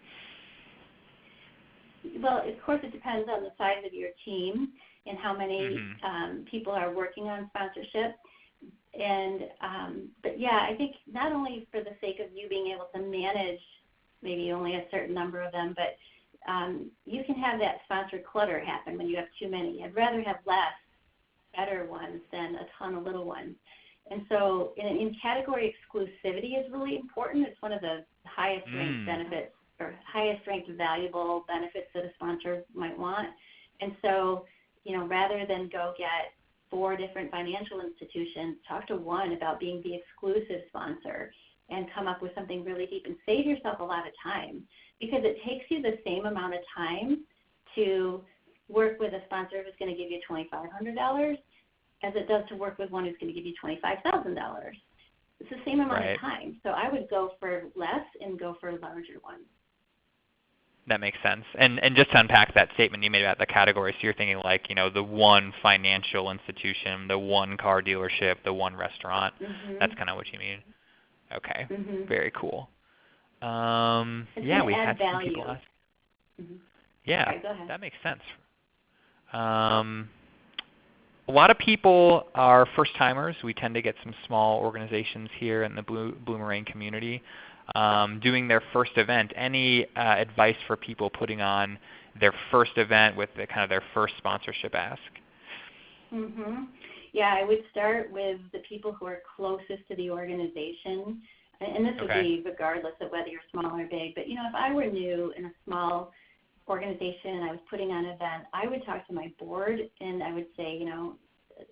Well, of course, it depends on the size of your team and how many people are working on sponsorship. But yeah, I think not only for the sake of you being able to manage maybe only a certain number of them, but you can have that sponsor clutter happen when you have too many. I'd rather have less better ones than a ton of little ones. And so in category exclusivity is really important. It's one of the highest ranked benefits or highest ranked valuable benefits that a sponsor might want. And so, rather than go get 4 different financial institutions, talk to one about being the exclusive sponsor and come up with something really deep and save yourself a lot of time, because it takes you the same amount of time to work with a sponsor who's going to give you $2,500 as it does to work with one who's going to give you $25,000. It's the same amount of time. So I would go for less and go for larger ones. That makes sense. And just to unpack that statement you made about the categories, so you're thinking like, the one financial institution, the one car dealership, the one restaurant. That's kind of what you mean. Okay. Very cool. Yeah, we had some people ask. Yeah, right, go ahead. That makes sense. A lot of people are first-timers. We tend to get some small organizations here in the Bloomerang community doing their first event. Any advice for people putting on their first event with their first sponsorship ask? Yeah, I would start with the people who are closest to the organization. And this would be regardless of whether you're small or big. But, if I were new in a small organization and I was putting on an event, I would talk to my board and I would say,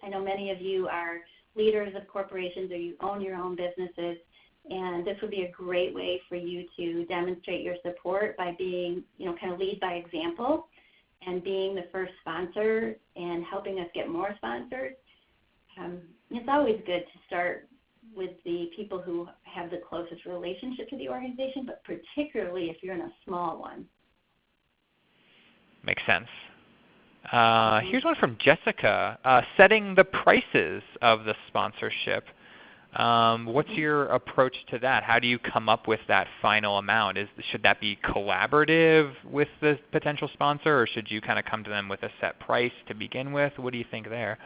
I know many of you are leaders of corporations or you own your own businesses, and this would be a great way for you to demonstrate your support by being, kind of lead by example and being the first sponsor and helping us get more sponsors. It's always good to start with the people who have the closest relationship to the organization, but particularly if you're in a small one. Makes sense. Here's one from Jessica. Setting the prices of the sponsorship. What's your approach to that? How do you come up with that final amount? Should that be collaborative with the potential sponsor, or should you kind of come to them with a set price to begin with? What do you think there?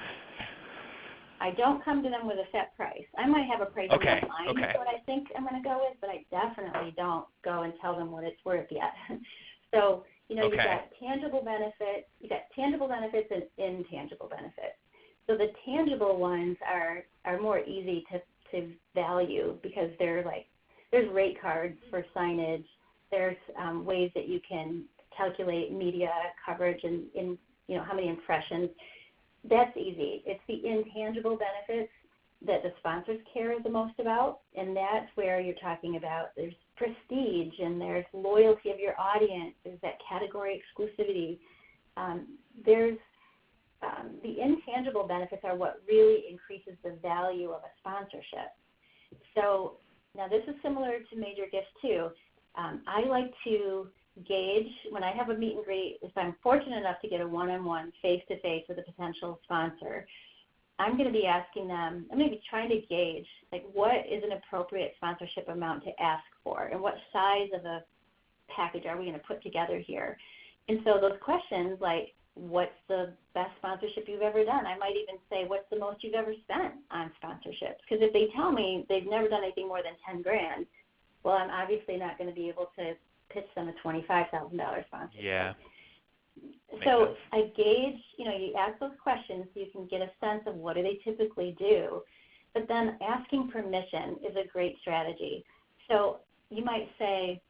I don't come to them with a set price. I might have a price in my mind what I think I'm going to go with, but I definitely don't go and tell them what it's worth yet. So, you've got tangible benefits, and intangible benefits. So the tangible ones are more easy to value because there's rate cards for signage. There's ways that you can calculate media coverage and how many impressions. That's easy. It's the intangible benefits that the sponsors care the most about, and that's where you're talking about there's prestige and there's loyalty of your audience. There's that category exclusivity. There's the intangible benefits are what really increases the value of a sponsorship. So now this is similar to major gifts too. I like to gauge when I have a meet and greet, if I'm fortunate enough to get a one-on-one face-to-face with a potential sponsor, I'm going to be asking them, I'm going to be trying to gauge, like, what is an appropriate sponsorship amount to ask for, and what size of a package are we going to put together here? And so those questions, like, what's the best sponsorship you've ever done? I might even say, what's the most you've ever spent on sponsorships? Because if they tell me they've never done anything more than $10,000, well, I'm obviously not going to be able to pitch them a $25,000 sponsorship. Yeah. So I gauge, you ask those questions so you can get a sense of what do they typically do. But then asking permission is a great strategy. So you might say,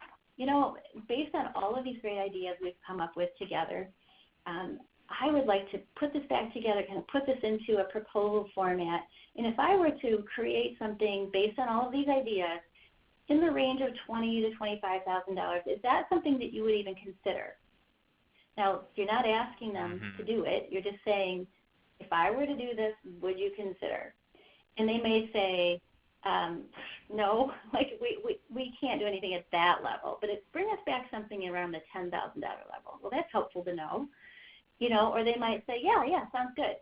based on all of these great ideas we've come up with together, I would like to put this back together, kind of put this into a proposal format. And if I were to create something based on all of these ideas in the range of $20,000 to $25,000, is that something that you would even consider? Now, you're not asking them to do it. You're just saying, if I were to do this, would you consider? And they may say, no, like we can't do anything at that level, but bring us back something around the $10,000 level. Well, that's helpful to know, or they might say, yeah, sounds good.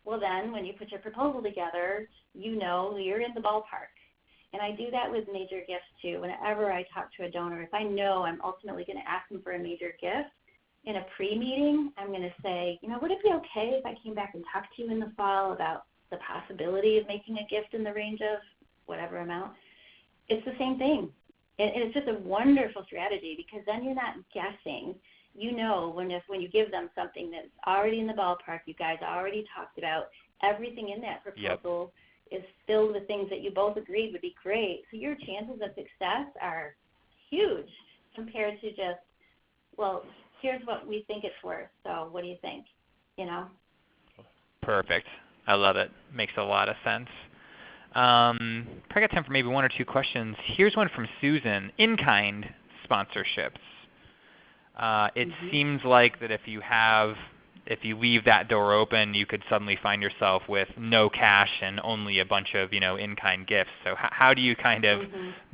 Well, then when you put your proposal together, you're in the ballpark. And I do that with major gifts too. Whenever I talk to a donor, if I know I'm ultimately going to ask them for a major gift, in a pre-meeting, I'm going to say, would it be okay if I came back and talked to you in the fall about the possibility of making a gift in the range of whatever amount? It's the same thing. And it's just a wonderful strategy because then you're not guessing. When you give them something that's already in the ballpark, you guys already talked about, everything in that proposal is filled with things that you both agreed would be great. So your chances of success are huge compared to just, well, here's what we think it's worth, so what do you think? Perfect. I love it. Makes a lot of sense. Probably got time for maybe one or two questions. Here's one from Susan. In-kind sponsorships. It seems like that if you leave that door open, you could suddenly find yourself with no cash and only a bunch of, in-kind gifts. So how do you kind of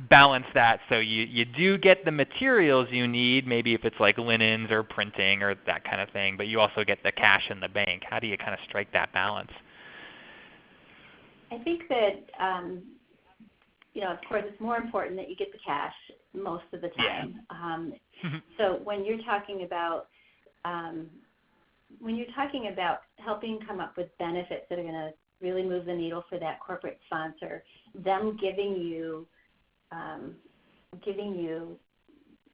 balance that so you do get the materials you need, maybe if it's like linens or printing or that kind of thing, but you also get the cash in the bank? How do you kind of strike that balance? I think that, of course, it's more important that you get the cash most of the time. Yeah. So when you're talking about helping come up with benefits that are going to really move the needle for that corporate sponsor, them giving you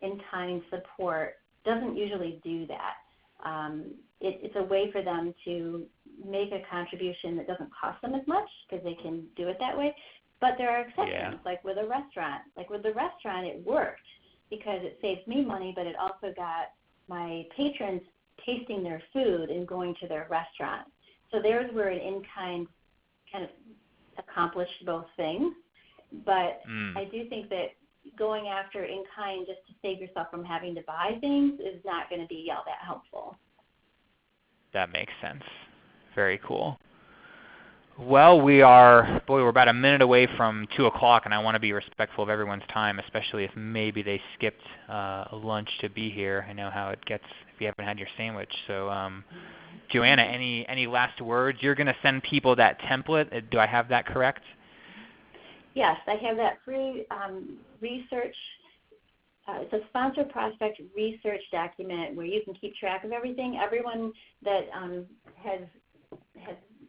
in-kind support doesn't usually do that. It's a way for them to make a contribution that doesn't cost them as much because they can do it that way. But there are exceptions, like with a restaurant. Like with the restaurant, it worked because it saved me money, but it also got my patrons tasting their food and going to their restaurant. So there's where an in-kind kind of accomplished both things. But I do think that going after in-kind just to save yourself from having to buy things is not going to be all that helpful. That makes sense. Very cool. Well, we're about a minute away from 2 o'clock, and I want to be respectful of everyone's time, especially if maybe they skipped lunch to be here. I know how it gets if you haven't had your sandwich. So, Joanna, any last words? You're going to send people that template. Do I have that correct? Yes, I have that free research. It's a sponsor prospect research document where you can keep track of everything. Everyone that has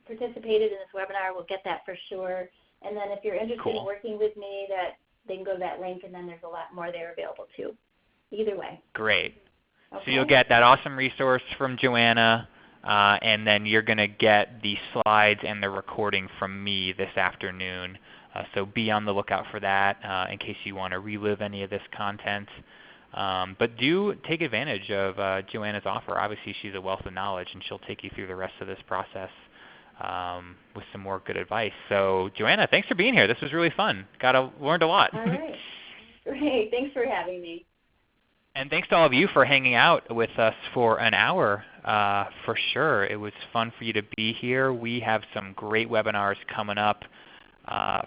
participated in this webinar will get that for sure. And then if you're interested in working with me, that they can go to that link, and then there's a lot more there available too. Either way. Great. Okay. So you'll get that awesome resource from Joanna, and then you're going to get the slides and the recording from me this afternoon. So be on the lookout for that in case you want to relive any of this content. But do take advantage of Joanna's offer. Obviously, she's a wealth of knowledge, and she'll take you through the rest of this process with some more good advice. So, Joanna, thanks for being here. This was really fun. Learned a lot. All right. Great. Thanks for having me. And thanks to all of you for hanging out with us for an hour. For sure, it was fun for you to be here. We have some great webinars coming up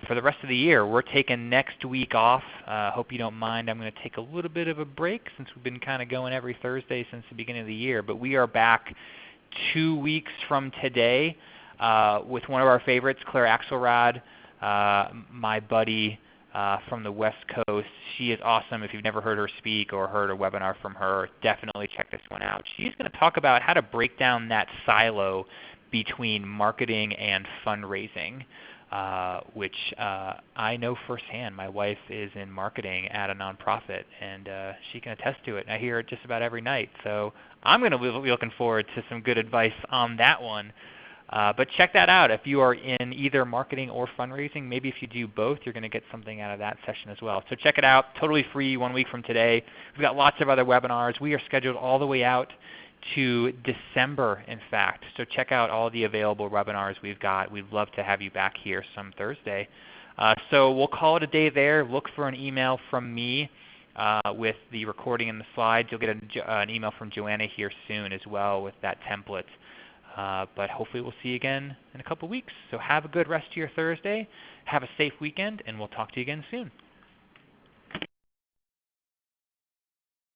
for the rest of the year. We're taking next week off. Hope you don't mind. I'm going to take a little bit of a break since we've been kind of going every Thursday since the beginning of the year. But we are back 2 weeks from today with one of our favorites, Claire Axelrod, my buddy from the West Coast. She is awesome. If you've never heard her speak or heard a webinar from her, definitely check this one out. She's going to talk about how to break down that silo between marketing and fundraising, which I know firsthand. My wife is in marketing at a nonprofit, and she can attest to it. I hear it just about every night. So I'm going to be looking forward to some good advice on that one. But check that out. If you are in either marketing or fundraising, maybe if you do both, you're going to get something out of that session as well. So check it out. Totally free 1 week from today. We've got lots of other webinars. We are scheduled all the way out to December, in fact. So check out all the available webinars we've got. We'd love to have you back here some Thursday. So we'll call it a day there. Look for an email from me with the recording and the slides. You'll get an email from Joanna here soon as well with that template. But hopefully we'll see you again in a couple weeks. So have a good rest of your Thursday. Have a safe weekend, and we'll talk to you again soon.